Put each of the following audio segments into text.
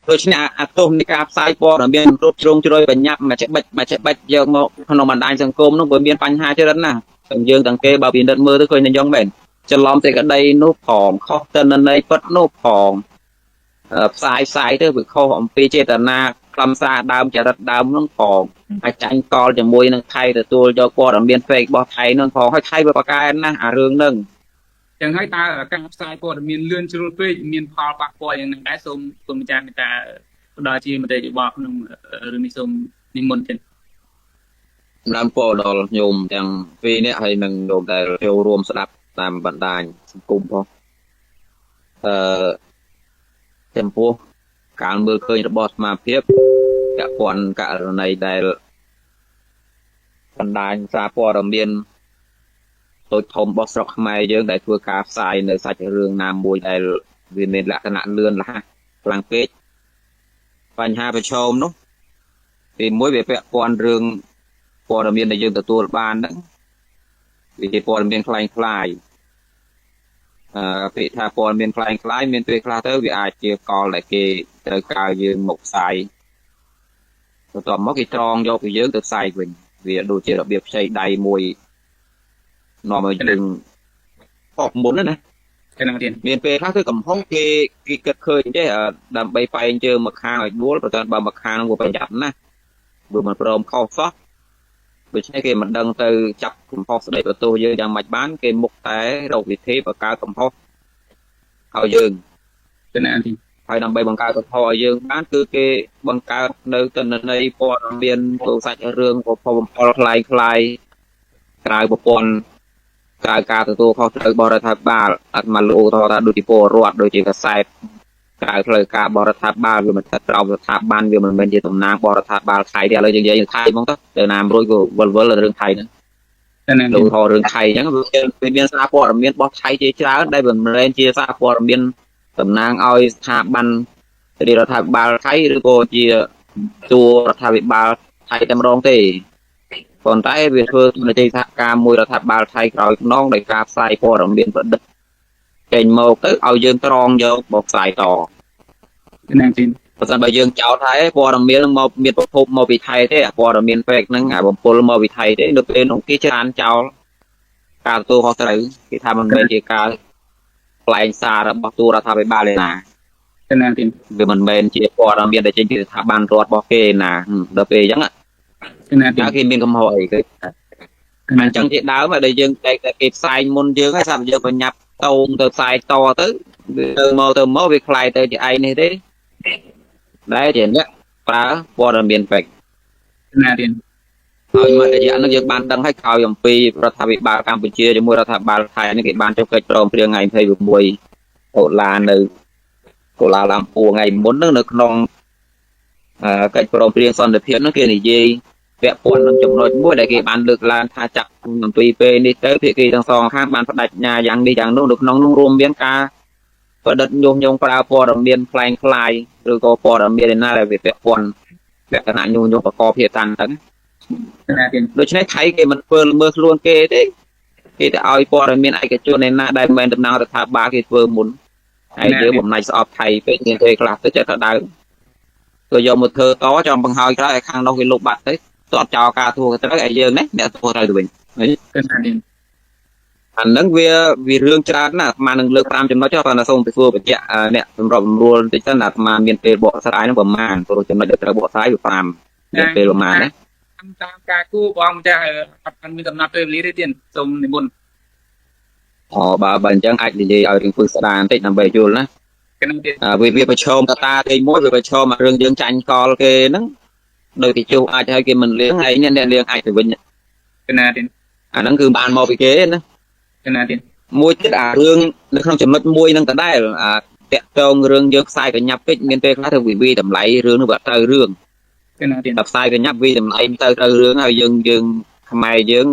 ដូចនេះអាទោសនៃការផ្សាយព័ត៌មានរត់ជ្រុងជ្រោយបញ្ញាប់មកចេះបាច់យកមកក្នុងបណ្ដាញសង្គមនោះវាមានបញ្ហាច្រើនណាស់យើងទាំងគេបើពិនិត្យមើលទៅឃើញតែយ៉ាងមែនច្រឡំសេចក្តីនោះផងខុសទៅនៅពិតនោះផងផ្សាយទៅវាខុសអំពីចេតនាខ្លឹមសារដើមចរិតដើមនោះផងអាចចាញ់កលជាមួយនឹងថៃទទួលយកព័ត៌មាន fake របស់ថៃនោះផងហើយថៃវាបកកែណាស់អារឿងហ្នឹងចឹងហើយតើការផ្សាយព័ត៌មានលឿនជ្រុលពេកមានផលប៉ះពាល់យ៉ាងហ្នឹងដែរសូមម្ចាស់មេត្តាផ្ដល់ជាមតិយោបល់ក្នុងរឿងនេះសូមនិមន្តទៀតសម្រាប់ពលដល់ញោមទាំងពីរនេះហើយនឹងញោមដែលចូលរួមស្ដាប់តាមបណ្ដាញសង្គមផងចំពោះការមើលឃើញរបស់សមាភិបពាក់ព័ន្ធករណីដែលបណ្ដាញសារព័ត៌មានតូចធំរបស់ស្រុកខ្មែរយើងដែលធ្វើការផ្សាយនៅសាច់រឿងណាមួយដែលវាមានលក្ខណៈលឿនរហ័សខ្លាំងពេកបញ្ហាប្រឈមនោះទីមួយវាពាក់ព័ន្ធរឿងព័ត៌មានដែលយើងទទួលបានហ្នឹងវាជាព័ត៌មានคล้ายពាក្យថាព័ត៌មានคล้ายមានពេលខ្លះទៅវាអាចជាកលដែលគេត្រូវការយើងមកផ្សាយបន្ទាប់មកគេត្រង់យកពីយើងទៅផ្សាយវិញវាដូចជារបៀបខ្ចីដៃមួយនាំឲ្យយើងអស់មុនណាមានពេលខ្លះគឺកំហុសគេគិតឃើញទេដើម្បីបែងជើងមកខាងឲ្យដួលប្រសិនបើមកខាងវាប្រយ័ត្នណាវាមិនព្រមខុសសោះដូច្នេះគេមិនដឹងទៅចាប់កំហុសស្ដីបន្ទោសយើងយ៉ាងម៉េចបានគេមុខតែរកវិធីបង្កើតកំហុសឲ្យយើងទៅណាទីហើយដើម្បីបង្កើតកំហុសឲ្យយើងបានគឺគេបង្កើតនៅទិន្នន័យព័ត៌មានទូសាច់រឿងបំផុសបំផុលคล้ายក្រៅប្រព័ន្ធក្រៅការទទួលខុសត្រូវបរិស្ថានបាលអត់មកលោកថាដូចជាពលរដ្ឋដូចជាកសែតក្រៅផ្លូវការបរិស្ថានបាលវាមិនថាក្រៅស្ថាប័នវាមិនមែនជាតំណាងបរិស្ថានបាលថៃទេឥឡូវយើងនិយាយថៃហ្មងទៅណាមរួយក៏វល់រឿងថៃហ្នឹងលោកថារឿងថៃអញ្ចឹងវាមានសារព័ត៌មានរបស់ថៃជាច្រើនដែលមិនមែនជាសារព័ត៌មានតំណាងឲ្យស្ថាប័នរដ្ឋាភិបាលថៃឬក៏ជាតួរដ្ឋាភិបាលថៃតែម្ដងទេប៉ុន្តែវាធ្វើនីតិសហការមួយរដ្ឋាភិបាលថៃក្រោយខ្នងដោយការផ្សាយព័ត៌មានប្រឌិតចេញមកទៅឲ្យយើងត្រង់យកមកផ្សាយតណាទីបើសិនបើយើងចោទថាព័ត៌មានមកមានប្រភពមកពីថៃទេព័ត៌មាន fake ហ្នឹងអាបំពុលមកពីថៃទេនៅពេលនោះគេច្រានចោលការទទួលខុសត្រូវគេថាមិនមែនជាការផ្លែងសាររបស់តួរដ្ឋាភិបាលទេណាណាទីវាមិនមែនជាព័ត៌មានដែលចេញពីស្ថាប័នរដ្ឋរបស់គេណាដល់ពេលអញ្ចឹងណាទីគេមានកំហុសអីគេអញ្ចឹងជាដើមដែលយើងតែគេផ្សាយមុនយើងហើយសម្រាប់យើងបញ្ញាប់តោងទៅផ្សាយតទៅទៅមកវាคล้ายទៅជាឯងនេះទេដែលជាអ្នកប្រើព័ត៌មាន fake ណាទីហើយមករយៈនេះយើងបានដឹងហើយក្រោយអំពីរដ្ឋាភិបាលកម្ពុជាជាមួយរដ្ឋាភិបាលថៃនេះគេបានចុះកិច្ចព្រមព្រៀងថ្ងៃ26តុលានៅកូឡាឡាំពួរថ្ងៃមុនហ្នឹងនៅក្នុងកិច្ចព្រមព្រៀងសន្តិភាពហ្នឹងគេនិយាយពាក់ព័ន្ធនឹងចំណុចមួយដែលគេបានលើកឡើងថាចាក់អំពីពេលនេះទៅភាគីទាំងសងខាងបានបដិញ្ញាយ៉ាងនេះយ៉ាងនោះនៅក្នុងនោះរួមមានការប្រឌិតញុះញង់ប្រើព័ត៌មានคล้ายឬក៏ព័ត៌មានណាដែលវាពាក់ព័ន្ធលក្ខណៈញុះញង់បកកភាសាហ្នឹងដូច្នេះថៃគេមិនធ្វើមើលខ្លួនគេទេគេទៅឲ្យព័ត៌មានឯកជនឯណាដែលមិនមែនតំណាងរដ្ឋាភិបាលគេធ្វើមុនហើយយើងបំណាច់ស្អប់ថៃពេកមានគេខ្លះទៅចេះតែដើមក៏យកមកធ្វើតចង់បង្ហើយក្រោយឲ្យខាងនោះគេលុបបាត់ទៅតតចោលការធ្វើត្រូវឲ្យយើងនេះអ្នកធ្វើត្រូវទៅវិញអាហ្នឹងវារឿងច្រើនណាស់អាត្មានឹងលើក5ចំណុចចុះតែសូមទៅសួរបញ្ជាក់អ្នកសម្របសម្រួលបន្តិចទៅអាត្មាមានពេលបកស្រាយហ្នឹងប្រហែលព្រោះចំណុចដែលត្រូវបកស្រាយវា5មានពេលប្រហែលណាតាមការគូបងម្ចាស់អត់មានកំណត់ពេលវេលាទេទៀតសូមនិមន្តបើអញ្ចឹងអាចនិយាយឲ្យរឿងពឹសស្ដារបន្តិចដើម្បីយល់ណាវាប្រឈមកតាទី1វាប្រឈមរឿងយើងចាញ់កលគេហ្នឹងដោយគេជួអាចឲ្យគេមិនលៀងហើយអ្នកលៀងអាចទៅវិញណាទៀតអាហ្នឹងគឺបានមកពីគេណាណាទៀតមួយទៀតអារឿងនៅក្នុងចំណុចមួយហ្នឹងដដែលតាក់ទងរឿងយើងផ្សាយកញ្ញាប់ពេកមានពេលខ្លះទៅវិតម្លៃរឿងនោះវាត្រូវរឿងណាទៀតតែផ្សាយកញ្ញាប់វិតម្លៃទៅត្រូវរឿងហើយយើងខ្មែរយើង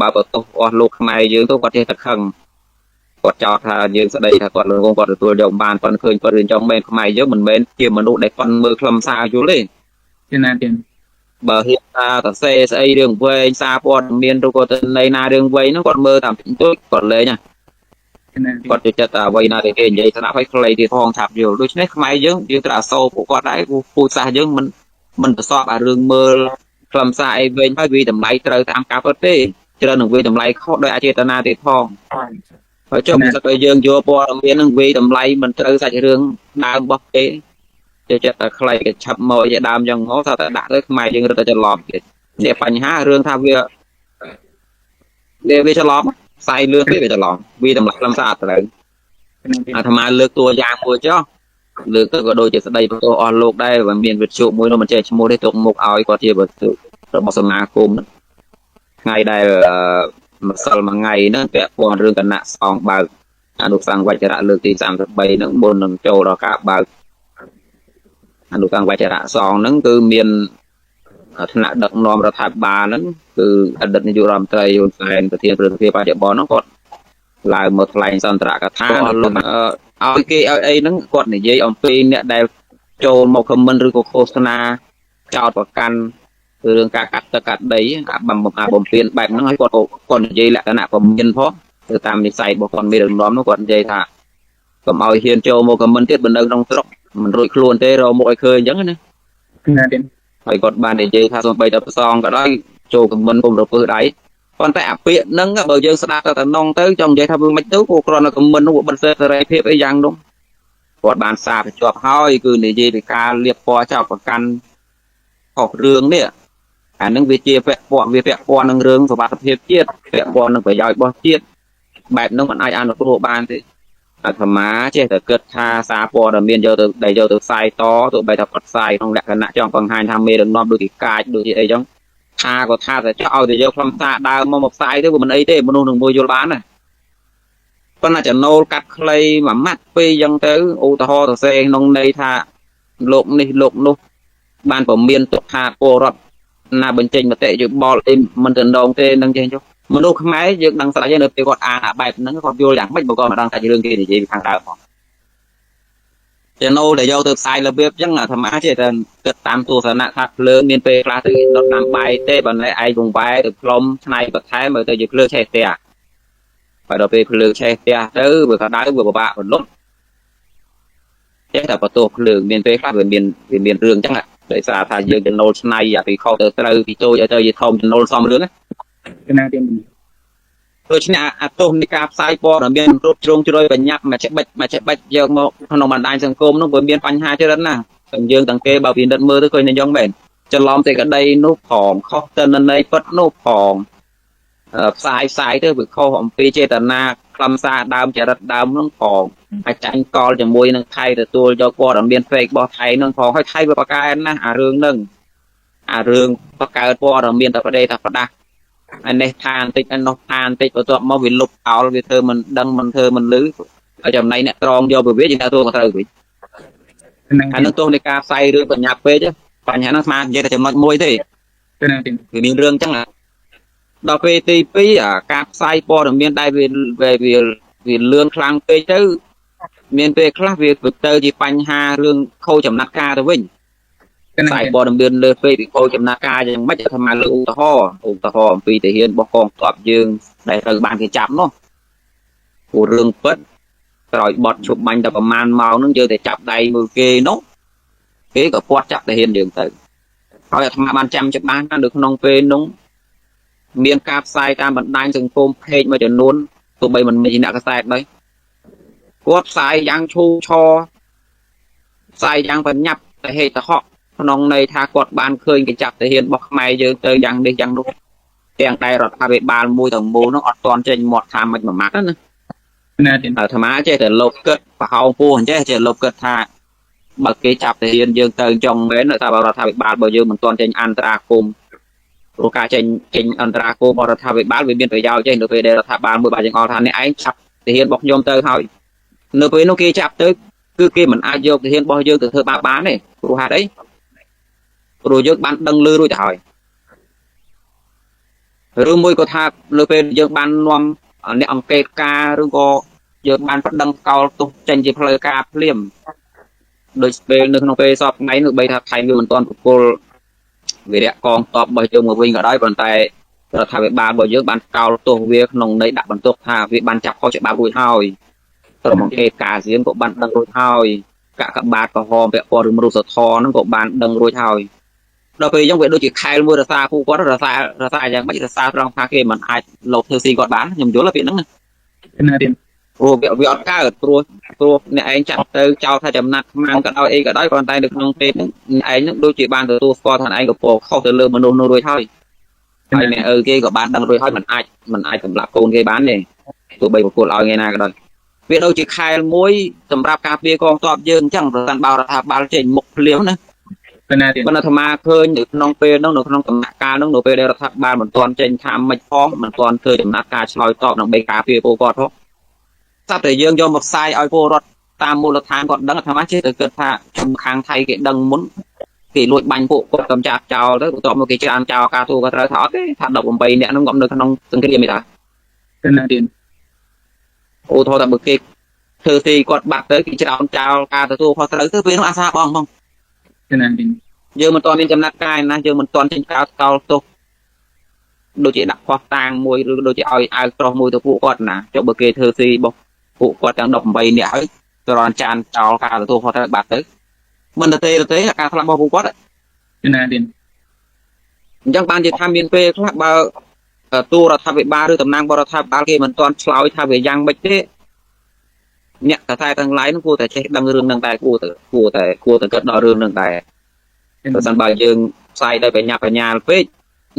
បើបន្ទោសអស់លោកខ្មែរយើងទៅគាត់ចេះតែខឹងគាត់ចោទថាយើងស្ដីថាគាត់លោកគាត់ទទួលយកបានប៉ុន្តែឃើញគាត់រឿងចង់មែនខ្មែរយើងមិនមែនជាមនុស្សដែលប៉ុនមើលខ្លឹមសារយល់ទេណាទៀតបើហ៊ានថាតសេស្អីរឿងវែងសារព័ត៌មានឬក៏ទៅនៃណារឿងវែងហ្នឹងគាត់មើលតាមតិចតួចគាត់លេង គាត់ចូលចិត្តអ្វីណាដែលគេនិយាយស្ដាប់ឲ្យខ្លីទៀតផងឆាប់យល់ដូច្នេះខ្មែរយើងត្រូវអាសូរពួកគាត់ដែរពូជសាសយើងមិនប្រសពអារឿងមើលខ្លឹមសារអីវិញហើយវាតម្លៃត្រូវតាមការពិតទេច្រើននឹងវាតម្លៃខុសដោយអចេតនាទៀតផងហើយចុះមិនថាយើងយកព័ត៌មាននឹងវាតម្លៃមិនត្រូវសាច់រឿងដើមរបស់គេចូលចិត្តតែខ្លីគេឆាប់មកជាដើមយ៉ាងហោថាតែដាក់ទៅខ្មែរយើងរត់ទៅច្រឡំទៀតនេះបញ្ហារឿងថាវាច្រឡំផ្សាយលឿនពេកវាច្រឡំវាតម្លៃខ្លឹមសារអត់ត្រូវអាត្មាលើកតួយ៉ាងមួយចុះលើកទៅក៏ដូចជាស្ដីបន្ទោសអស់លោកដែរបើមានវិទ្យុមួយនោះមិនចេះឈ្មោះទេទុកមុខឲ្យគាត់ជាវិទ្យុរបស់សមាគមថ្ងៃដែលម្សិលមួយថ្ងៃហ្នឹងពាក់ព័ន្ធរឿងគណៈសងបើកអនុសង្ឃវចរៈលើកទី33ហ្នឹងមុននឹងចូលដល់ការបើកអនុសង្ឃវចរៈសងហ្នឹងគឺមានថ្នាក់ដឹកនាំរដ្ឋាភិបាលហ្នឹងគឺអតីតនាយករដ្ឋមន្ត្រីហ៊ុនសែនប្រធានព្រឹទ្ធសភាបច្ចុប្បន្នហ្នឹងគាត់ឡើងមកថ្លែងសន្ទរកថាឲ្យគេឲ្យអីហ្នឹងគាត់និយាយអំពីអ្នកដែលចូលមកខមមិនឬក៏ឃោសនាចោតប្រកាន់រឿងការកាត់ទឹកកាត់ដីអាបំពេញបែបហ្នឹងឲ្យគាត់និយាយលក្ខណៈពមៀនផងទៅតាមនិស័យរបស់គាត់មានរំលំនោះគាត់និយាយថាកុំឲ្យហ៊ានចូលមកខមមិនទៀតបើនៅក្នុងស្រុកមិនរួចខ្លួនទេរកមកឲ្យឃើញអញ្ចឹងណាហើយគាត់បាននិយាយថាសូម្បីតែប្រសងក៏ដោយចូលខមមិនគុំរពើដៃប៉ុន្តែអាពាក្យហ្នឹងបើយើងស្ដាប់ទៅតំណងទៅចង់និយាយថាវាមិនទៅពួកគ្រាន់តែខមមិននោះបិទសេរីភាពអីយ៉ាងនោះគាត់បានសារបញ្ជាប់ហើយគឺនិយាយពីការលៀបពណ៌ចោលប្រកាន់ខុសរឿងនេះអានឹងវាជាពាក់ព័ន្ធនឹងរឿងសុវត្ថិភាពជាតិពាក់ព័ន្ធនឹងប្រយោជន៍របស់ជាតិបែបហ្នឹងមិនអាចអនុគ្រោះបានទេអាត្មាចេះតែគិតថាសារព័ត៌មានយកទៅផ្សាយតទោះបីថាគាត់ផ្សាយក្នុងលក្ខណៈចង់បង្ហាញថាមេដឹកនាំដូចជាកាចដូចជាអីចឹងថាក៏ថាតែចោលឲ្យតែយកខ្លឹមសារដើមមកផ្សាយទៅវាមិនអីទេមនុស្សនឹងមួយយល់បានណាប៉ុន្តែចំណូលកាត់ខ្លីមួយម៉ាត់ពេកចឹងទៅឧទាហរណ៍ទៅសេក្នុងន័យថាលោកនេះលោកនោះបានពមៀនទុកថាពលរដ្ឋណាបញ្ចេញមតិយោបល់អីមិនទៅដងទេនឹងចេះចុះមនុស្សខ្មែរយើងដឹងស្រាប់នៅពេលគាត់អានអាបែបហ្នឹងគាត់យល់យ៉ាងម៉េចបើគាត់មិនដឹងថារឿងគេនិយាយពីខាងដើមផងចំណូលដែលយកទៅផ្សាយរបៀបចឹងអាត្មាចេះតែគិតតាមទស្សនៈថាភ្លើងមានពេលខ្លះទៅដុតតាមបាយទេបើណែឯងវងវ៉ែទៅផ្លុំឆ្នៃបន្ថែមមើលទៅជាភ្លើងឆេះផ្ទះបើដល់ពេលភ្លើងឆេះផ្ទះទៅវាក៏ដៅវាពិបាកបន្លត់ចេះតែបន្ទោសភ្លើងមានពេលខ្លះវាមានរឿងចឹងដោយសារថាយើងចំណូលឆ្នៃអាពីខុសទៅត្រូវពីតូចឲ្យទៅជាធំចំណូលសំរឿងណាទៀតដូច្នេះអាទោសនៃការផ្សាយព័ត៌មានគ្រប់ជ្រុងជ្រោយបញ្ញត្តិមកចេះបិទយកមកក្នុងបណ្ដាញសង្គមនោះវាមានបញ្ហាច្រើនណាស់យើងទាំងគេបើពិនិត្យមើលទៅឃើញតែយ៉ាងម៉េចច្រឡំតែក្តីនោះផងខុសទៅន័យពិតនោះផងផ្សាយទៅវាខុសអំពីចេតនាខ្លឹមសារដើមចរិតដើមនោះផងអាចចាញ់កលជាមួយនឹងថៃទទួលយកព័ត៌មាន fake របស់ថៃនោះផងហើយថៃវាបកកើតណាស់អារឿងហ្នឹងអារឿងបកកើតព័ត៌មានតែប្រដេថាប្រដាស់អានេះថាបន្តិចនោះថាបន្តិចបន្ទាប់មកវាលុបអោលវាធ្វើមិនដឹងមិនធ្វើមិនលឺហើយចំណៃអ្នកត្រង់យកទៅវាយើងថាទទួលក៏ត្រូវវិញអានឹងទោះនៃការផ្សាយរឿងបញ្ញាពេកបញ្ហាហ្នឹងស្មាននិយាយតែចំណុចមួយទេវាមានរឿងអញ្ចឹងដល់ពេលទី2ការផ្សាយព័ត៌មានដែលវាលឿនខ្លាំងពេកទៅមានពេលខ្លះវាទៅជាបញ្ហារឿងខូចចំណាត់ការទៅវិញផ្សាយព័ត៌មានលើពេកពីខូចចំណាត់ការយ៉ាងម៉េចថាមកលើឧទាហរណ៍អំពីទាហានរបស់កងទ័ពយើងដែលត្រូវបានគេចាប់នោះព្រោះរឿងពិតក្រោយបត់ជប់បាញ់តែប្រមាណម៉ោងហ្នឹងយើងតែចាប់ដៃមើលគេនោះគេក៏ពាត់ចាប់ទាហានយើងទៅហើយអាត្មាបានចាំច្បាស់ណាស់នៅក្នុងពេលនោះមានការផ្សាយតាមបណ្ដាញសង្គមเพจមួយចំនួនទោះបីមិនមានអ្នកកសែតដែរគាត់ផ្សាយយ៉ាងឈូឆរផ្សាយយ៉ាងបញ្ញាប់តែហេតុហកក្នុងន័យថាគាត់បានឃើញគេចាប់ទាហានរបស់ខ្មែរយើងទៅយ៉ាងនេះយ៉ាងនោះទាំងតែរដ្ឋាភិបាលមួយទាំងមូលនោះអត់ទាន់ចេញមាត់ថាមិនមួយម៉ាត់ណាអាត្មាចេះតែលុបគិតប្រហោងពោះអញ្ចេះចេះលុបគិតថាបើគេចាប់ទាហានយើងទៅចង់មែនថារដ្ឋាភិបាលរបស់យើងមិនទាន់ចេញអន្តរាគមន៍ព្រោះការចេញអន្តរាគមន៍របស់រដ្ឋាភិបាលវាមានប្រយោជន៍ចេះនៅពេលដែលរដ្ឋាភិបាលមួយបានចង្អល់ថាអ្នកឯងចាប់ទាហានរបស់ខ្ញុំទៅហើយនៅពេលនោះគេចាប់ទៅគឺគេមិនអាចយកទាហានរបស់យើងទៅធ្វើបាបបានទេព្រោះហេតុអីព្រោះយើងបានដឹងលឺរួចទៅហើយឬមួយក៏ថានៅពេលយើងបាននាំអ្នកអង្កេតការឬក៏យើងបានប្តឹងកោលទោសចេញជាផ្លូវការភ្លាមដូចពេលនៅក្នុងពេលសពថ្ងៃនោះបីថាថៃវាមិនទាន់ប្រគល់វិរៈកងទ័ពរបស់យើងមកវិញក៏ដោយប៉ុន្តែរដ្ឋាភិបាលរបស់យើងបានកោលទោសវាក្នុងន័យដាក់បន្ទុកថាវាបានចាប់ខុសច្បាប់រួចហើយ ត្រង់គេការសៀងក៏បានដឹងរួចហើយកាកបាទក៏ហមពាក់ព័ន្ធរឿងមនុស្សធម៌ហ្នឹងក៏បានដឹងរួចហើយដល់ពេលអញ្ចឹងវាដូចជាខែលមួយរសារពូគាត់រសារយ៉ាងម៉េចរសារត្រង់ថាគេមិនអាចលោកធ្វើស៊ីគាត់បានខ្ញុំយល់ពីហ្នឹងណា ណាទៀត ព្រោះវាអត់កើតព្រោះអ្នកឯងចាត់ទៅចោលថាចំណាត់ខ្មាំងក៏ដោយអីក៏ដោយគ្រាន់តែនៅក្នុងពេលហ្នឹងឯងហ្នឹងដូចជាបានទទួលស្គាល់ថាឯងក៏ពោខុសទៅលើមនុស្សនោះរួចហើយអ្នកគេក៏បានដឹងរួចហើយមិនអាចសម្លាប់កូនគេបានទេទោះបីប្រគល់ឲ្យថ្ងៃណាក៏ដោយវាដូចជាខែលមួយសម្រាប់ការពារកងទ័ពយើងអញ្ចឹងប្រសិនបើរដ្ឋាភិបាលចេញមុខភ្លាមណា ណាទៀត បណ្ឌិតអាត្មាឃើញនៅក្នុងពេលហ្នឹងនៅក្នុងដំណាក់កាលហ្នឹងនៅពេលដែលរដ្ឋាភិបាលមិនទាន់ចេញថាមិនផងមិនទាន់ធ្វើដំណាក់ការឆ្លើយតបដើម្បីការពារពលរដ្ឋផងស្រាប់តែយើងយកមកផ្សាយឲ្យពលរដ្ឋតាមមូលដ្ឋានគាត់ដឹងអាត្មាចេះតែគិតថាជំខាងថៃគេដឹងមុនគេលួចបាញ់ពួកគាត់កំចាត់ចោលទៅបន្ទាប់មកគេច្រើនចោលការទូក៏ត្រូវថាអត់ទេថា18នាក់ហ្នឹងគាត់នៅក្នុងសង្គ្រាមទេតា ណាទៀត អូថោតែបើគេធ្វើទីគាត់បាត់ទៅគេច្រើនចោលការទទួលខុសត្រូវទៅពេលនោះអាសាបង ណាទៀត យើងមិនទាន់មានចំណាត់ការណាយើងមិនទាន់ចេញកោតកោលទោសដូចជាដាក់ខុសតាងមួយឬដូចជាឲ្យអាវក្រោះមួយទៅពួកគាត់ណាចុះបើគេធ្វើស៊ីរបស់ពួកគាត់ទាំង18នាក់ហើយចរន្តចានចោលការទទួលខុសត្រូវបាត់ទៅមិនទៅទេការស្លាប់របស់ពួកគាត់ ណាទៀត អញ្ចឹងបានជាថាមានពេលខ្លះបើទូរដ្ឋាភិបាលឬតំណាងបរដ្ឋាភិបាលគេមិនទាន់ឆ្លើយថាវាយ៉ាងម៉េចទេអ្នកកតែទាំងឡាយនោះគួរតែចេះដឹងរឿងហ្នឹងតែគួរតែគិតដល់រឿងហ្នឹងតែបើសិនបើយើងផ្សាយដោយបញ្ញាពេក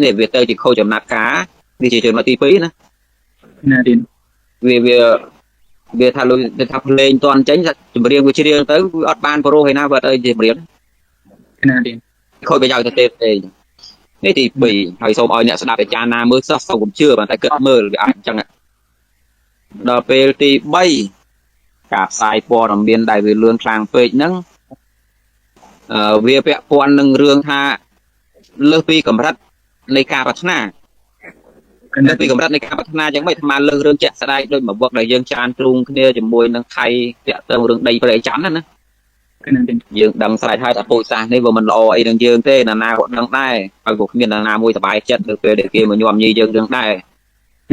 នេះវាទៅជាខូចចំណាត់ការនេះជាចំណុចទី2ណា ណាទៀត វាថាលុយថាភ្លេងតន់ចេញចម្រៀងវាច្រៀងទៅវាអត់បានប្រុសឯណាបើអត់អីចម្រៀង ណាទៀត ខូចប្រយោជន៍ទៅទេនេះទី2ហើយសូមឲ្យអ្នកស្ដាប់ពិចារណាមើលសោះសូមកុំជឿតែគិតមើលវាអាចអញ្ចឹងដល់ពេលទី3ការផ្សាយព័ត៌មានដែលវាលឿនខ្លាំងពេកហ្នឹងវាពាក់ព័ន្ធនឹងរឿងថាលើសពីកម្រិតនៃការប្រាថ្នាលើសពីកម្រិតនៃការប្រាថ្នាយ៉ាងម៉េចអាត្មាលើករឿងជាក់ស្ដែងដូចមកវឹកដែលយើងច្រើនទ្រូងគ្នាជាមួយនឹងថៃតាក់ទងរឿងដីព្រៃច័ន្ទណា ណាទៀត យើងដឹងស្រេចហើយថាពូជសាសន៍នេះវាមិនល្អអីនឹងយើងទេណាក៏ដឹងដែរហើយក៏គ្មានណាមួយសប្បាយចិត្តទៅពេលដែលគេមកញោមញីយើងដឹងដែរ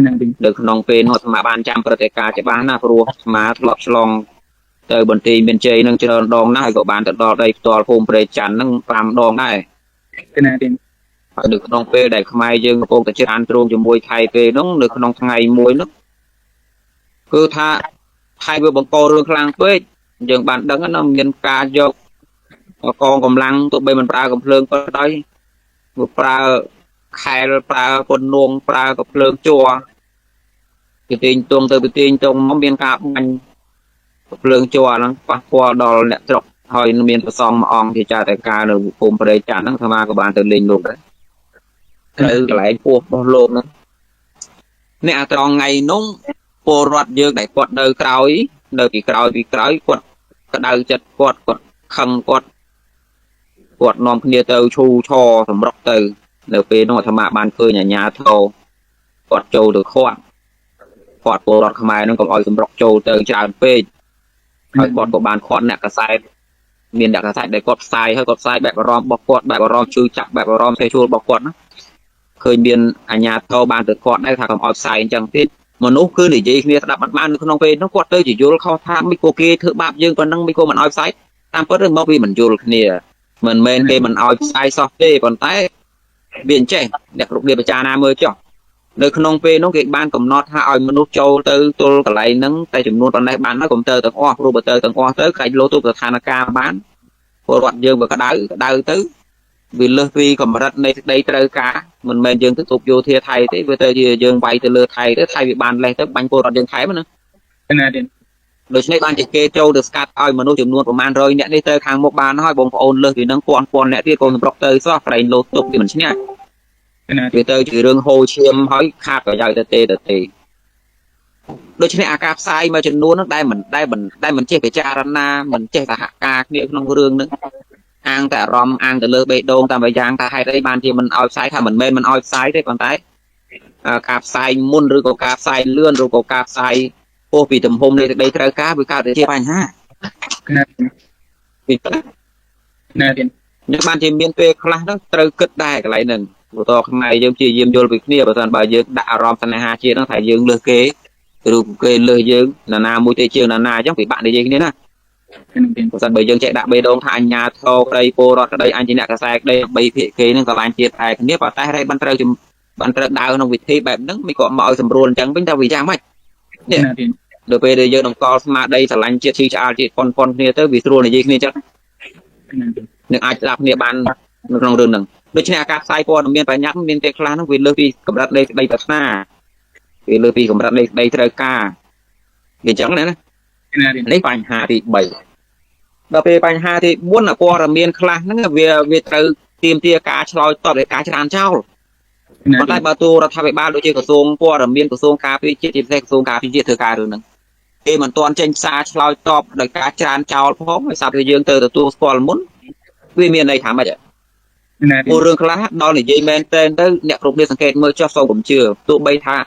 ណាទៀត នៅក្នុងពេលនោះអាត្មាបានចាំព្រឹត្តិការណ៍ច្បាស់ណាព្រោះអាត្មាធ្លាប់ឆ្លងទៅបន្ទាយមានជ័យនឹងច្រើនដងណាស់ហើយក៏បានទៅដល់ដីផ្ទាល់ភូមិព្រៃច័ន្ទនឹង5ដងដែរ ណាទៀត ហើយនៅក្នុងពេលដែលខ្មែរយើងកំពុងតែច្រើនទ្រង់ជាមួយថៃពេលនោះនៅក្នុងថ្ងៃមួយនោះគឺថាថៃវាបង្ករឿងខ្លាំងពេកយើងបានដឹងណាមានការយកកងកម្លាំងទោះបីមិនប្រើកំភ្លើងក៏ដោយវាប្រើខែលប្រើពន្ធនួងប្រើកំភ្លើងជ័រពីទីងទងទៅពីទីងទងមកមានការបាញ់កំភ្លើងជ័រហ្នឹងប៉ះពាល់ដល់អ្នកស្រុកហើយមានប្រសងមួយអង្គជាចាតការនៅភូមិព្រៃច័ន្ទហ្នឹងអាត្មាក៏បានទៅលេងលោកដែរទៅកន្លែងពោះរបស់លោកហ្នឹងអ្នកអាត្រង់ថ្ងៃនោះពលរដ្ឋយើងដែលគាត់នៅក្រោយនៅពីក្រោយគាត់ក្តៅចិត្តគាត់ខឹងគាត់នាំគ្នាទៅឈូឆសម្រុកទៅនៅពេលនោះអាត្មាបានឃើញអាញាធរគាត់ចូលទៅគាត់ពលរដ្ឋខ្មែរនឹងកុំឲ្យសម្រុកចូលទៅច្រើនពេកហើយគាត់ក៏បានខាត់អ្នកកសែតមានអ្នកកសែតដែលគាត់ផ្សាយហើយគាត់ផ្សាយបែបអារម្មណ៍របស់គាត់បែបអារម្មណ៍ជួយចាប់បែបអារម្មណ៍ផ្សេងជួលរបស់គាត់ណាឃើញមានអាញាធរបានទៅគាត់ដែរថាកុំឲ្យផ្សាយអញ្ចឹងទៀតមនុស្សគឺនិយាយគ្នាស្ដាប់បាននៅក្នុងពេលនោះគាត់ទៅជាយល់ខុសថាមិនក៏គេធ្វើបាបយើងប៉ុណ្ណឹងមិនក៏មិនឲ្យផ្សាយតាមពិតមកពីមិនយល់គ្នាមិនមែនគេមិនឲ្យផ្សាយសោះទេប៉ុន្តែវាអញ្ចេះអ្នកគ្រប់គ្នាពិចារណាមើលចុះនៅក្នុងពេលនោះគេបានកំណត់ថាឲ្យមនុស្សចូលទៅទល់កន្លែងហ្នឹងតែចំនួនប៉ុណ្ណេះបានហើយកុំទៅទាំងអស់ព្រោះបើទៅទាំងអស់ទៅខ្លាចលោទូស្ថានភាពបានពលរដ្ឋយើងបើក្តៅទៅវាលើសពីកម្រិតនៃសេចក្តីត្រូវការមិនមែនយើងទៅទប់យោធាថៃទេវាទៅជាយើងវាយទៅលើថៃទៅថៃវាបានលេសទៅបាញ់ពលរដ្ឋយើងថែមណា ណាទៀត ដូច្នេះបានជាគេចូលទៅស្កាត់ឲ្យមនុស្សចំនួនប្រមាណ100នាក់នេះទៅខាងមុខបានហើយបងប្អូនលើសពីនឹងពាន់នាក់ទៀតក៏សម្រុកទៅសោះក្រែងលោទុកវាមិនឈ្នះ ណា វាទៅជារឿងហូរឈាមហើយខាតប្រយោជន៍ទៅទេដូច្នេះអាការផ្សាយមួយចំនួនហ្នឹងដែលមិនចេះពិចារណាមិនចេះសហការគ្នាក្នុងរឿងហ្នឹងអាងតែអារម្មណ៍អាងទៅលើបេះដូងតាមមួយយ៉ាងថាហេតុអីបានជាមិនឲ្យផ្សាយថាមិនមែនមិនឲ្យផ្សាយទេប៉ុន្តែការផ្សាយមុនឬក៏ការផ្សាយលឿនឬក៏ការផ្សាយពោះពីទំហំនៃសេចក្តីត្រូវការវាកើតជាបញ្ហា ណា ពី ណាទៀត យើងបានជាមានពេលខ្លះហ្នឹងត្រូវគិតដែរកន្លែងហ្នឹងបន្តខ្មែរយើងព្យាយាមយល់ពីគ្នាបើមិនបើយើងដាក់អារម្មណ៍ស្នេហាជាតិហ្នឹងថាយើងលើសគេ rồi cái lời dương là na mùi tê chiều là na chắc bị bạn để gì nữa nè sân bây giờ chạy đạp bê đông thay nhà thô đây cô rót ở đây anh chỉ nè cái xe đây bay phía kia nên các bạn chia thay nếu vào tay đây ban trời đào nó vị thiបែបហ្នឹងមិនក៏មកឲ្យសម្រួលអញ្ចឹងវិញតើវាយ៉ាងម៉េចនេះដល់ពេលដែលយើងនឹងកល់ស្មារតីស្រឡាញ់ជាតិឈឺឆ្អាលជាតិប៉ុនគ្នាទៅវាស្រួលនិយាយគ្នាអញ្ចឹងនឹងអាចស្ដាប់គ្នាបាននៅក្នុងរឿងហ្នឹងដូច្នេះការផ្សាយព័ត៌មានបញ្ញត្តិមានតែខ្លះហ្នឹងវាលើសពីកម្រិតនៃក្តីប្រាថ្នាវាលើសពីកម្រិតនៃក្តីត្រូវការវាអញ្ចឹងណានេះបញ្ហាទី3ដល់ពេលបញ្ហាទី4ព័ត៌មានខ្លះហ្នឹងវាត្រូវទាមទារការឆ្លើយតបដោយការច្រានចោលប៉ុន្តែបើទូរដ្ឋាភិបាលដូចជាក្រសួងព័ត៌មានក្រសួងការពារជាតិជាពិសេសក្រសួងការពារជាតិធ្វើការរឿងហ្នឹងគេមិនទាន់ចេញសារឆ្លើយតបដោយការច្រានចោលផងហើយសាប់តែយើងទៅទទួលស្គាល់មុនវាមានន័យថាម៉េចព្រោះរឿងខ្លះដល់និយាយមែនតែនទៅអ្នកគ្រប់គ្នាសង្កេតមើលចុះសូមកំជឿទោះបីថា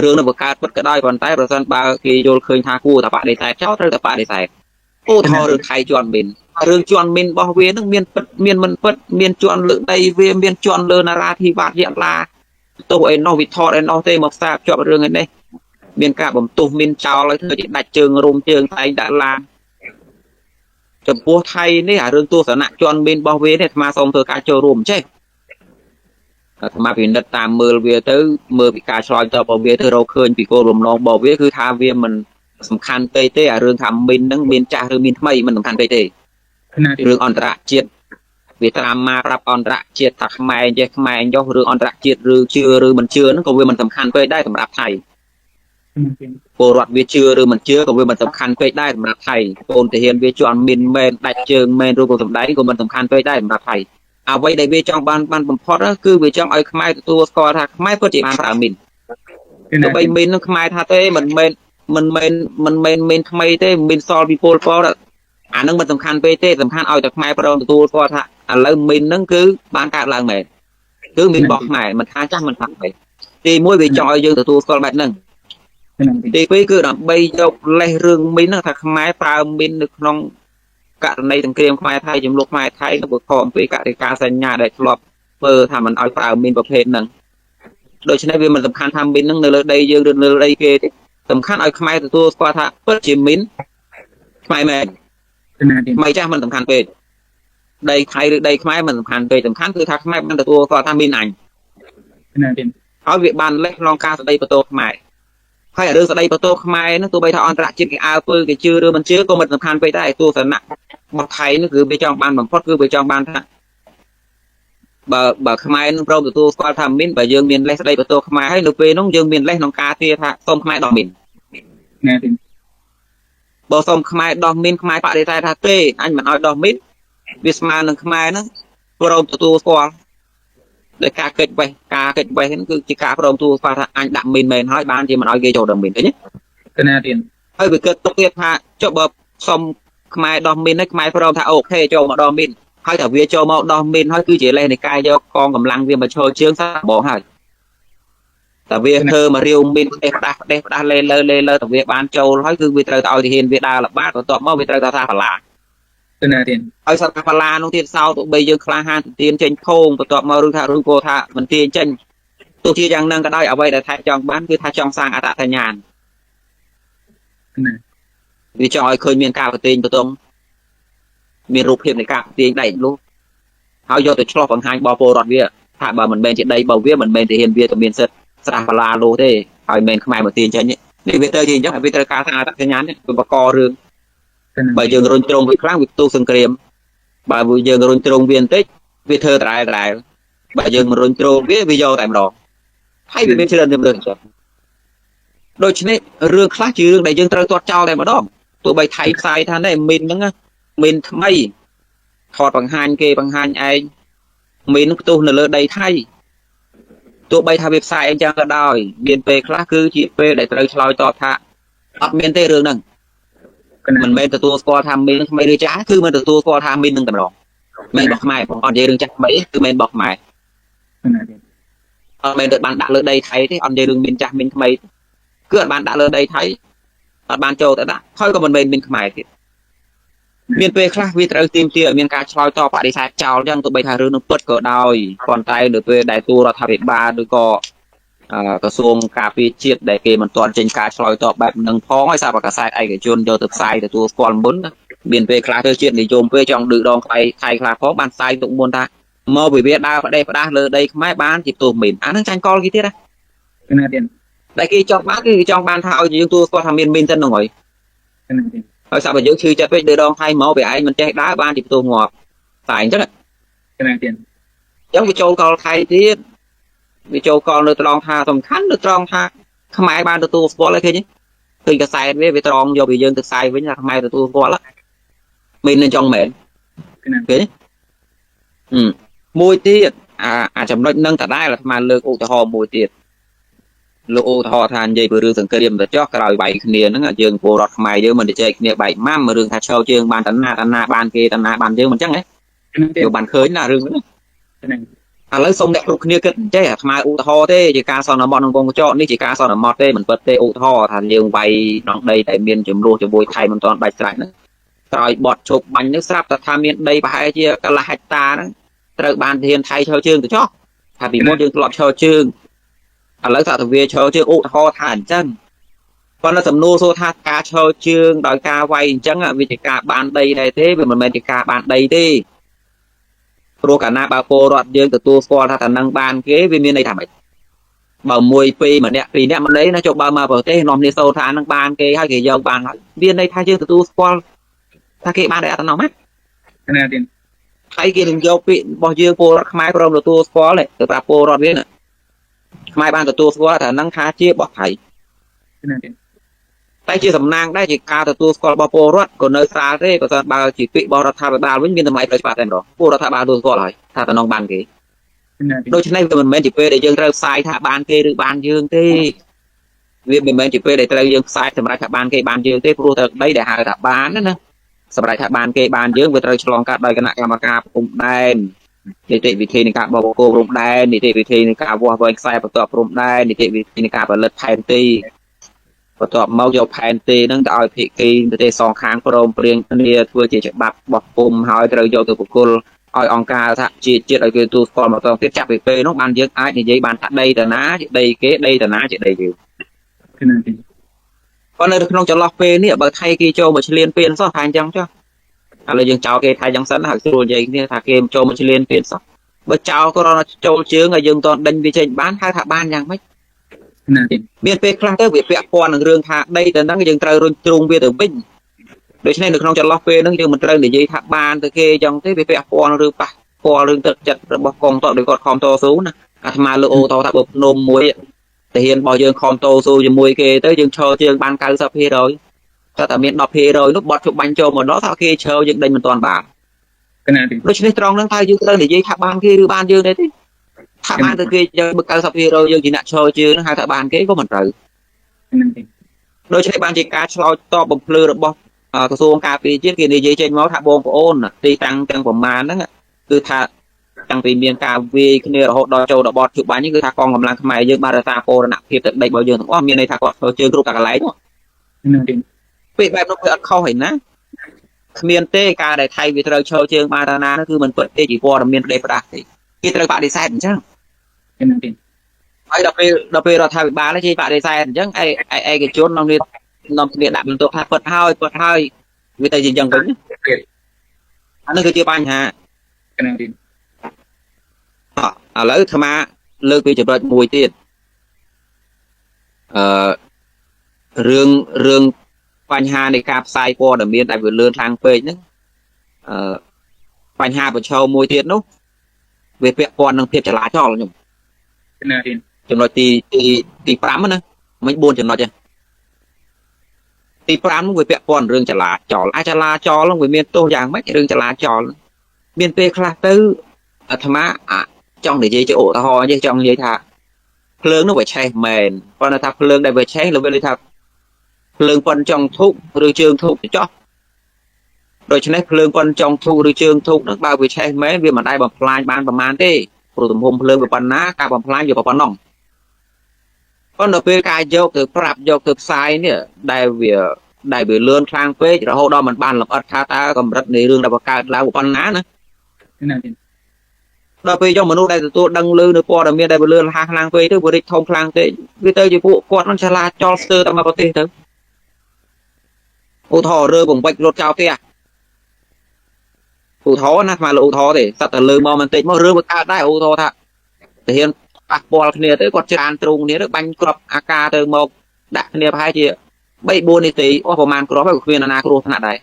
រឿងនឹងបង្កើតពិតក៏ដោយប៉ុន្តែប្រសិនបើគេយល់ឃើញថាគួរតែបដិសេធចោលត្រូវតែបដិសេធឧទាហរណ៍រឿងថៃជន់មីនរឿងជន់មីនរបស់វានឹងមានពិតមានមិនពិតមានជន់លើដីវាមានជន់លើនារាធិវត្តយៈឡាទោះឯណោះវិថតឯណោះទេមកផ្សារភ្ជាប់រឿងនេះមានការបំទុះមានចោលឲ្យធ្វើជាដាច់ជើងរុំជើងតែងដាក់ឡាចំពោះថៃនេះអារឿងទស្សនៈជន់មីនរបស់វានេះអាត្មាសូមធ្វើការចូលរួមចេះអាត្មាពិនិត្យតាមមើលវាទៅមើលពីការឆ្លើយតបរបស់វាទៅរកឃើញពីគោលបំណងរបស់វាគឺថាវាមិនសំខាន់ពេកទេអារឿងថាមីនហ្នឹងមានចាស់ឬមានថ្មីមិនសំខាន់ពេកទេរឿងអន្តរជាតិវាតាមមកប្រាប់អន្តរជាតិថាខ្មែរចេះខ្មែរចុះរឿងអន្តរជាតិឬជឿឬមិនជឿហ្នឹងក៏វាមិនសំខាន់ពេកដែរសម្រាប់ថៃពលរដ្ឋវាជឿឬមិនជឿក៏វាមិនសំខាន់ពេកដែរសម្រាប់ថៃកូនទាហានវាជន់មីនមែនដាច់ជើងមែនឬក៏សម្ដែងក៏មិនសំខាន់ពេកដែរសម្រាប់ថៃអ្វីដែលវាចង់បានបំផុតគឺវាចង់ឲ្យខ្មែរទទួលស្គាល់ថាខ្មែរពិតជាបានប្រើមីនទោះបីមីននឹងខ្មែរថាទេមិនមែនមីនថ្មីទេមីនសល់ពីពលពតអានឹងមិនសំខាន់ពេកទេសំខាន់ឲ្យតែខ្មែរប្រងទទួលស្គាល់ថាឥឡូវមីនហ្នឹងគឺបានកើតឡើងមែនគឺមីនរបស់ខ្មែរមិនថាចាស់មិនថាទេទី1វាចង់ឲ្យយើងទទួលស្គាល់បែបហ្នឹងទី2គឺដើម្បីយកលេសរឿងមីនហ្នឹងថាខ្មែរប្រើមីននៅក្នុងករណីសង្គ្រាមខ្មែរថៃចំនួនខ្មែរថៃនៅបកកអំពីកតិកាសញ្ញាដែលធ្លាប់ធ្វើថាមិនឲ្យប្រើមីនប្រភេទហ្នឹងដូច្នេះវាមិនសំខាន់ថាមីនហ្នឹងនៅលើដីយើងឬនៅលើដីគេទេសំខាន់ឲ្យខ្មែរទទួលស្គាល់ថាពិតជាមីនខ្មែរមែនមិនចាស់មិនសំខាន់ពេកដីថៃឬដីខ្មែរមិនសំខាន់ពេកសំខាន់គឺថាខ្មែរបានទទួលស្គាល់ថាមីនអញហើយវាបានលេសក្នុងការស្ដីបន្ទោខ្មែរហើយរឿងស្ដីបន្ទោខ្មែរហ្នឹងទោះបីថាអន្តរជាតិគេអើពើគេជឿឬមិនជឿក៏មិនសំខាន់ពេកដែរទស្សនៈរបស់ថៃនោះគឺវាចង់បានបំផុតគឺវាចង់បានថាបើខ្មែរនឹងព្រមទទួលស្គាល់ថាមីនបើយើងមានលេសស្ដីបន្ទោខ្មែរហើយនៅពេលនោះយើងមានលេសក្នុងការទាថាសូមខ្មែរដោះមីនបើសូមខ្មែរដោះមីនខ្មែរបដិសេធថាទេអញមិនឲ្យដោះមីនវាស្មើនឹងខ្មែរហ្នឹងព្រមទទួលស្គាល់ដោយការកិច្ចវេះហ្នឹងគឺជាការព្រមទទួលស្គាល់ថាអញដាក់មីនមែនហើយបានជាមិនឲ្យគេចូលដោះមីនឃើញទេទៀតហើយវាកើតទុកទៀតថាចុះបើសូមខ្មែរដោះមីនហើយខ្មែរព្រមថាអូខេចូលមកដោះមីនហើយតែវាចូលមកដោះមីនហើយគឺជាលេសនៃការយកកងកម្លាំងវាមកឈរជើងសាបងហើយតែវាធ្វើមករាវមីនផ្ដេសលេលើតែវាបានចូលហើយគឺវាត្រូវទៅឲ្យទាហានវាដើរល្បាតបន្ទាប់មកវាត្រូវទៅថាបលាទៀតហើយសត្វបលានោះទៀតសោទោះបីយើងក្លាហានទានចេញភងបន្ទាប់មកឬក៏ថាមិនទាញចេញទោះជាយ៉ាងហ្នឹងក៏ដោយអ្វីដែលថៃចង់បានគឺថាចង់សាងអត្តសញ្ញាណវាចង់ឲ្យឃើញមានការប្រទេសបន្ទង់មានរូបភាពនៃការប្រទេសដែកលុះហើយយកទៅឆ្លោះបង្ហាញបបពលរដ្ឋវាថាបើមិនមែនជាដីរបស់វាមិនមែនទាហានវាទៅមានសិទ្ធិស្រះបលាលុះទេហើយមិនមែនខ្មែរមកទាញចេញនេះវាទៅជាអញ្ចឹងវាត្រូវការសាងអត្តសញ្ញាណវាបកករឿងបើយើងរុញត្រង់វាខ្លាំងវាផ្ទុះសង្គ្រាមបើយើងរុញត្រង់វាបន្តិចវាធ្វើត្រែបើយើងរុញត្រង់វាយកតែម្ដងហើយវាមានច្រើនរឿងអញ្ចឹងដូច្នេះរឿងខ្លះជារឿងដែលយើងត្រូវទាត់ចោលតែម្ដងទោះបីថៃផ្សាយថានេះមីនហ្នឹងមីនថ្មីថតបង្ហាញគេបង្ហាញឯងមីនហ្នឹងផ្ទុះនៅលើដីថៃទោះបីថាវាផ្សាយអញ្ចឹងក៏ដោយមានពេលខ្លះគឺជាពេលដែលត្រូវឆ្លើយតបថាអត់មានទេរឿងហ្នឹងមិនមែនទទួលស្គាល់ថាមីនថ្មីឬចាស់គឺមិនទទួលស្គាល់ថាមីននឹងតែម្ដងមិនរបស់ខ្មែរអត់និយាយរឿងចាស់ថ្មីគឺមិនរបស់ខ្មែរអត់មែនទៅបានដាក់លើដីថៃទេអត់និយាយរឿងមីនចាស់មីនថ្មីគឺអត់បានដាក់លើដីថៃអត់បានចូលទៅដាក់ហើយក៏មិនមែនមីនខ្មែរទៀតមានពេលខ្លះវាត្រូវទាមទារឲ្យមានការឆ្លើយតបបដិសេធចោលអញ្ចឹងទោះបីថារឿងនឹងពិតក៏ដោយប៉ុន្តែនៅពេលដែលទូរដ្ឋាភិបាលឬក៏ ក្រសួងការពារជាតិដែលគេមិនទាន់ចេញការឆ្លើយតបបែបនឹងផងហើយសារកាសែតឯកជនយកទៅផ្សាយទទួលស្គាល់មុនមានពេលខ្លះទៅជាតិនិយមពេលចង់ឌឺដងថ្លៃខ្លះផងបានផ្សាយទុកមុនថាមកវិវាទដើរផ្ដេសផ្ដាស់លើដីខ្មែរបានជាទោសមីនអានឹងចាញ់កលគេទៀតណាតែគេចង់បានគឺចង់បានថាឲ្យយើងទទួលស្គាល់ថាមានមីនទៅនឹងហើយហើយសាប់យើងឈឺចិត្តពេកឌឺដងថ្លៃមកវាឯងមិនចេះដើរបានជាទោសងាប់តែអញ្ចឹងវាចូលកលថៃទៀតវាចូលកលនៅត្រង់ថាសំខាន់នៅត្រង់ថាខ្មែរបានទទួលស្គាល់ហើយឃើញឃើញកសែតវាត្រង់យកពីយើងទៅផ្សាយវិញថាខ្មែរទទួលស្គាល់មាននឹងចង់មែនឃើញមួយទៀតចំណុចនឹងតដែលអាត្មាលើកឧទាហរណ៍មួយទៀតលោកឧទាហរណ៍ថានិយាយពីរឿងសង្គ្រាមទៅចោះក្រោយបែកគ្នាហ្នឹងយើងពលរដ្ឋខ្មែរយើងមិនទៅចែកគ្នាបែកម៉ាំរឿងថាឈរជើងបានតាណាបានគេតាណាបានយើងមិនអញ្ចឹងហ៎យកបានឃើញណារឿងហ្នឹងឥឡូវសូមអ្នកគ្រប់គ្នាគិតចេះអាថ្មឧទាហរណ៍ទេជាការសន្មត់ក្នុងវងកញ្ចក់នេះជាការសន្មត់ទេមិនពិតទេឧទាហរណ៍ថាយើងវាយដងដីតែមានចំនួនជាមួយថៃមិនទាន់ដាច់ស្រេចហ្នឹងក្រោយបត់ជប់បាញ់នេះស្រាប់តែថាមានដីប្រហែលជាកន្លះហិកតាហ្នឹងត្រូវបានធានថៃឈរជើងទៅចោះថាពីមុនយើងធ្លាប់ឈរជើងឥឡូវថាទៅវាឈរជើងឧទាហរណ៍ថាអញ្ចឹងប៉ុន្តែសំណួរសួរថាការឈរជើងដោយការវាយអញ្ចឹងវាជាការបានដីដែរទេវាមិនមែនជាការបានដីទេព្រោះកាលណាបើពលរដ្ឋយើងទទួលស្គាល់ថាតានឹងបានគេវាមានន័យថាម៉េចបើមួយពីរម្នាក់ពីរនាក់មិនអីណាចុះបើមកប្រទេសនាំគ្នាសូថានឹងបានគេហើយគេយកបានហើយមានន័យថាយើងទទួលស្គាល់ថាគេបានតែអត់ណោះណាទៀតហើយគេនឹងយកពាក្យរបស់យើងពលរដ្ឋខ្មែរព្រមទទួលស្គាល់ទៅប្រាប់ពលរដ្ឋវិញខ្មែរបានទទួលស្គាល់ថានឹងថាជារបស់ថៃតែជាសំណាងដែរជាការទទួលស្គាល់របស់ពលរដ្ឋក៏នៅស្រាលទេបើសិនបើជាពាក្យរបស់រដ្ឋាភិបាលវិញមានតម្លៃផ្លូវច្បាប់តែម្ដងពលរដ្ឋាភិបាលទទួលស្គាល់ហើយថាតំណងបានគេដូច្នេះវាមិនមែនជាពេលដែលយើងត្រូវផ្សាយថាបានគេឬបានយើងទេវាមិនមែនជាពេលដែលត្រូវយើងផ្សាយសម្រាប់ថាបានគេបានយើងទេព្រោះតែដីដែលហៅថាបានណាសម្រាប់ថាបានគេបានយើងវាត្រូវឆ្លងកាត់ដោយគណៈកម្មការព្រំដែននីតិវិធីនៃការបបកោព្រំដែននីតិវិធីនៃការវាស់វែងខ្សែបន្ទាត់ព្រំដែននីតិវិធីនៃការផលិតផែនទីបន្ទាប់មកយកផែនទីហ្នឹងទៅឲ្យភាគីប្រទេសសងខាងព្រមព្រៀងគ្នាធ្វើជាច្បាប់បោះពុំហើយត្រូវយកទៅប្រគល់ឲ្យអង្គការសហជីវជាតិឲ្យគេទទួលស្គាល់មកតទៀតចាប់ពីពេលនោះបានយើងអាចនិយាយបានថាដីតាណាជាដីគេដីតាណាជាដីយើងប៉ុន្តែនៅក្នុងចន្លោះពេលនេះបើថៃគេចូលមកឈ្លានពានសោះថាអញ្ចឹងចុះឥឡូវយើងចោលគេថៃយ៉ាងសិនហើយស្រួលនិយាយគ្នាថាគេចូលមកឈ្លានពានសោះបើចោលក៏រត់ចូលជើងហើយយើងមិនទាន់ដេញវាចេញបានហៅថាបានយ៉ាងម៉េចមានពេលខ្លះទៅវាពាក់ព័ន្ធនឹងរឿងថាដីទៅហ្នឹងយើងត្រូវរុញទ្រូងវាទៅវិញដូច្នេះនៅក្នុងចន្លោះពេលហ្នឹងយើងមិនត្រូវនិយាយថាបានទៅគេអញ្ចឹងទេវាពាក់ព័ន្ធនឹងរឿងប៉ះពាល់រឿងទឹកចិត្តរបស់កងទ័ពដែលគាត់ខំតស៊ូណាអាត្មាលើអូតថាបើភ្នំមួយទាហានរបស់យើងខំតស៊ូជាមួយគេទៅយើងឈរជើងបាន 90% តែមាន 10% នោះបត់ជប់បាញ់ចូលមកដល់ថាគេឈរយើងដេញមិនទាន់បានដូច្នេះត្រង់ហ្នឹងថាយើងត្រូវនិយាយថាបានគេឬបានយើងទេថាបានទៅគេយកបើ 90% យើងជាអ្នកឈរជើងហ្នឹងហៅថាបានគេក៏មិនត្រូវដូច្នេះបានជាការឆ្លោយតបបំភ្លឺរបស់ក្រសួងការពារជាតិគេនិយាយចេញមកថាបងប្អូនទីតាំងទាំងប្រមាណហ្នឹងគឺថាតាំងពីមានការវាយគ្នារហូតដល់ចូលដល់បត់ជប់បាញ់នេះគឺថាកងកម្លាំងខ្មែរយើងបានរក្សាពរណភាពទឹកដីរបស់យើងទាំងអស់មានន័យថាគាត់ឈរជើងគ្រប់តែកន្លែងពេលបែបនោះវាអត់ខុសហើយណាគ្មានទេការដែលថៃវាត្រូវឈរជើងបានតាណានោះគឺមិនពិតទេជាព័ត៌មានផ្ដេសផ្ដាស់ទេគេត្រូវបដិសេធអញ្ចឹងហើយដល់ពេលរដ្ឋាភិបាលគេបដិសេធអញ្ចឹងឯកជននាំគ្នាដាក់បន្ទុកថាពិតហើយវាទៅជាអញ្ចឹងវិញអានេះគឺជាបញ្ហាឥឡូវអាត្មាលើកពីចំណុចមួយទៀតរឿងបញ្ហានៃការផ្សាយព័ត៌មានដែលវាលឿនខ្លាំងពេកហ្នឹងបញ្ហាប្រឈមមួយទៀតនោះវាពាក់ព័ន្ធនឹងភាពចលាចលខ្ញុំចំណុចទី5ណាមិន4ចំណុចទេទី5នោះវាពាក់ព័ន្ធរឿងចលាចលចលាចលនោះវាមានទោសយ៉ាងម៉េចរឿងចលាចលមានពេលខ្លះទៅអាត្មាចង់និយាយជាឧទាហរណ៍ទេចង់និយាយថាភ្លើងនោះវាឆេះមែនប៉ុន្តែថាភ្លើងដែលវាឆេះលោកវានិយាយថាភ្លើងប៉ុនចង់ធូបឬជើងធូបទៅចោះដូច្នេះភ្លើងប៉ុនចង់ធូបឬជើងធូបនោះបើវាឆេះមែនវាមិនដែលបំផ្លាញបានប្រមាណទេព្រោះទំហំភ្លើងវាប៉ុណ្ណាការបំផ្លាញវាប៉ុណ្ណឹងប៉ុន្តែពេលការយកទៅប្រាប់យកទៅផ្សាយនេះដែលវាលឿនខ្លាំងពេករហូតដល់មិនបានលម្អិតថាតើកម្រិតនៃរឿងដែលបង្កើតឡើងប៉ុណ្ណាណា ដល់ពេលយកមនុស្សដែលទទួលដឹងលឺនៅព័ត៌មានដែលវាលឿនលះខ្លាំងពេកទៅវារីកធំខ្លាំងពេកវាទៅជាពួកគាត់នឹងឆ្លាតចោលស្ទើរតែមកប្រទេសទៅឧទាហរណ៍រើបំពេចរត់ចោលផ្ទះឧទាហរណ៍ណាស្មើលើឧទាហរណ៍ទេសត្វតែលើមកបន្តិចមករឿងវាកើតដែរឧទាហរណ៍ថាទាហានប៉ះពាល់គ្នាទៅគាត់ច្រានទ្រូងគ្នាទៅបាញ់គ្រាប់អាការទៅមកដាក់គ្នាប្រហែលជា3 4នាទីអស់ប្រហែលគ្រាប់ហើយក៏គ្មានណាគ្រោះថ្នាក់ដែរ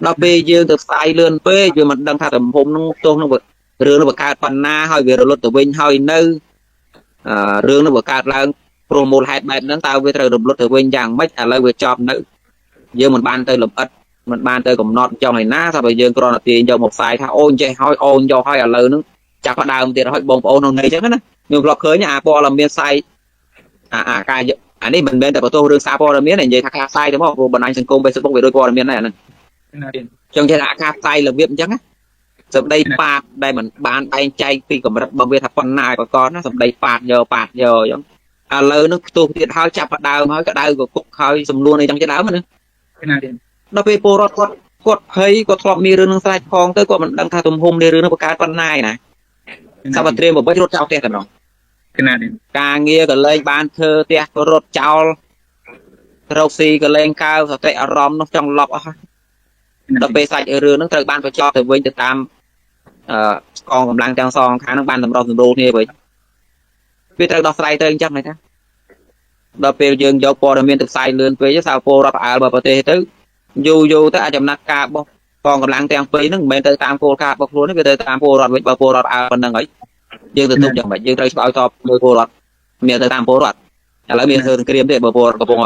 ដល់ពេលយើងទៅផ្សាយលឿនពេកវាមិនដឹងថាទំហំនឹងទោសនឹងរឿងនឹងបង្កើតបណ្ណាហើយវារលត់ទៅវិញហើយនៅរឿងនឹងបង្កើតឡើងព្រោះមូលហេតុបែបហ្នឹងតើវាត្រូវរំលត់ទៅវិញយ៉ាងម៉េចឥឡូវវាចប់នៅយើងមិនបានទៅលំអិតមិនបានទៅកំណត់ចង់ឲ្យណាថាបើយើងគ្រាន់តែទាញយកមកផ្សាយថាអូនចេះហើយអូនយកហើយឥឡូវហ្នឹងចាប់ផ្ដើមទៀតហើយបងប្អូនក្នុងនេះអញ្ចឹងណាខ្ញុំធ្លាប់ឃើញអាព័ត៌មានផ្សាយអាការអានេះមិនមែនតែបន្ទោសរឿងសារព័ត៌មានទេនិយាយថាការផ្សាយទៅមកព្រោះបណ្ដាញសង្គម Facebook វាដូចព័ត៌មានដែរអាហ្នឹងចឹងចេះថាការផ្សាយរបៀបអញ្ចឹងណាសម្ដីប៉ាតដែលមិនបានបែងចែកពីកម្រិតរបស់វាថាប៉ុណ្ណាឲ្យប្រកបណាសម្ដីប៉ាតយកអញ្ចឹងឥឡូវហ្នឹងផ្ទុះទៀតហើយចាប់ផ្ដើមហើយក្តៅក៏គុកហើយសំនួនអីចឹងជាដើមណាដល់ពេលពលរដ្ឋគាត់ភ័យគាត់ធ្លាប់មានរឿងនឹងស្រេចផងទៅគាត់មិនដឹងថាទំហំនៃរឿងនឹងបង្កើតប៉ុណ្ណាឯណាសាប់ត្រៀមបំពេញរត់ចោលផ្ទះតែម្ដងការងារក៏លែងបានធ្វើផ្ទះក៏រត់ចោលរកស៊ីក៏លែងកើសតិអារម្មណ៍នោះចង់លប់អស់ដល់ពេលសាច់រឿងហ្នឹងត្រូវបានបញ្ចប់ទៅវិញទៅតាមកងកម្លាំងទាំងសងខាងហ្នឹងបានសម្របសម្រួលគ្នាវិញវាត្រូវដោះស្រាយទៅអញ្ចឹងហ្នឹងដល់ពេលយើងយកព័ត៌មានទៅផ្សាយលឿនពេកសារពលរដ្ឋផ្អើលរបស់ប្រទេសទៅយូរទៅអាចចំណាត់ការរបស់កងកម្លាំងទាំងពីរហ្នឹងមិនមែនទៅតាមគោលការណ៍របស់ខ្លួនទេវាទៅតាមពលរដ្ឋវិញបើពលរដ្ឋផ្អើលប៉ុណ្្នឹងហើយយើងទៅទុកយ៉ាងម៉េចយើងត្រូវឆ្លើយតបលើពលរដ្ឋមានទៅតាមពលរដ្ឋឥឡូវមានធ្វើសង្គ្រាមទេបើពលរដ្ឋកំពុង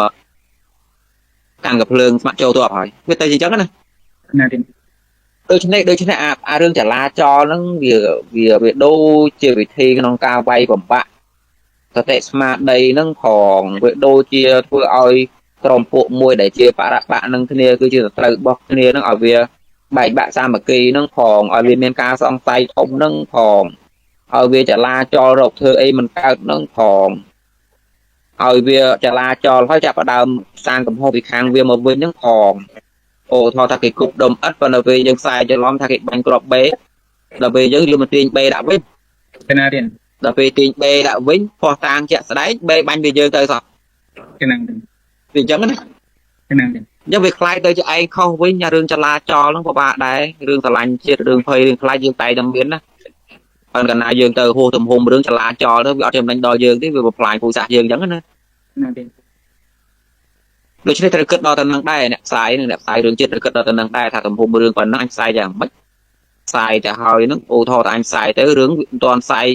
កាន់កំភ្លើងស្ម័គ្រចូលទ័ពហើយវាទៅជាអញ្ចឹងណាដូច្នេះអារឿងចលាចលហ្នឹងវាដូចជាវិធីក្នុងការវាយបំបាក់សតិស្មារតីហ្នឹងផងវាដូចជាធ្វើឲ្យក្រុមពួកមួយដែលជាបរិបៈនឹងគ្នាគឺជាសត្រូវរបស់គ្នាហ្នឹងឲ្យវាបែកបាក់សាមគ្គីហ្នឹងផងឲ្យវាមានការសង្ស័យធំហ្នឹងផងឲ្យវាចលាចលរកធ្វើអីមិនកើតហ្នឹងផងឲ្យវាចលាចលហើយចាប់ផ្ដើមសាងកំហុសពីខាងវាមកវិញហ្នឹងផងអូថតថាគេគប់ដុំឥតប៉ុន្តែពេលយើងផ្សាយច្រឡំថាគេបាញ់គ្រាប់បេដល់ពេលយើងយកមកទាញបេដាក់វិញដល់ពេលទាញបេដាក់វិញផោះតាងជាក់ស្ដែងបេបាញ់វាយើងទៅសោះវាអញ្ចឹងណាយើងវាខ្លាយទៅជាឯងខុសវិញអារឿងចលាចលហ្នឹងពិបាកដែររឿងស្រឡាញ់ជាតិរឿងភ័យរឿងខ្លាចយើងតែតែមានណាប៉ុន្តែកាលណាយើងទៅហួសទំហំរឿងចលាចលទៅវាអត់ចំណេញដល់យើងទេវាបំផ្លាញភូមិសាស្ត្រយើងអញ្ចឹងណាដូច្នេះត្រូវគិតដល់ទៅនឹងដែរអ្នកផ្សាយរឿងជាតិត្រូវគិតដល់ទៅនឹងដែរថាទំហំរឿងប៉ុណ្ណឹងអញផ្សាយយ៉ាងម៉េចផ្សាយទៅហើយហ្នឹងអូថតតែអញផ្សាយទៅរឿងមិនទាន់ផ្សាយ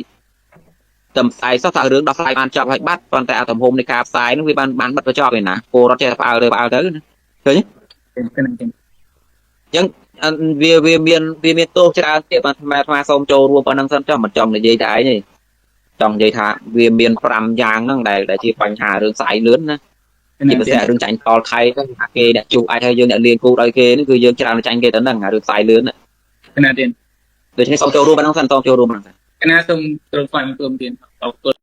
តែផ្សាយសោះថារឿងដោះស្រាយបានចប់ហើយបាត់ប៉ុន្តែអាទំហំនៃការផ្សាយហ្នឹងវាបានបិទបញ្ចប់ឯណាពលរដ្ឋចេះផ្អើលទៅណាឃើញអញ្ចឹងវាមានទោសច្រើនទៀតបាទអាត្មាសូមចូលរួមប៉ុណ្ណឹងសិនចុះមិនចង់និយាយតែឯងទេចង់និយាយថាវាមាន5យ៉ាងហ្នឹងដែលជាបញ្ហារឿងស្អែកលឿនណាជាពិសេសរឿងចាញ់តល់ថៃទៅថាគេអ្នកជួបអាចឲ្យយើងអ្នកលៀងគូឲ្យគេនេះគឺយើងច្រើនចាញ់គេទៅហ្នឹងរឿងស្អែកលឿនណាដូច្នេះសូមចូលរួមប៉ុណ្ណឹងសិនសូមចូលរួមប៉ុណ្ណឹងសិន cái nào xong rồi phải một cơm tiền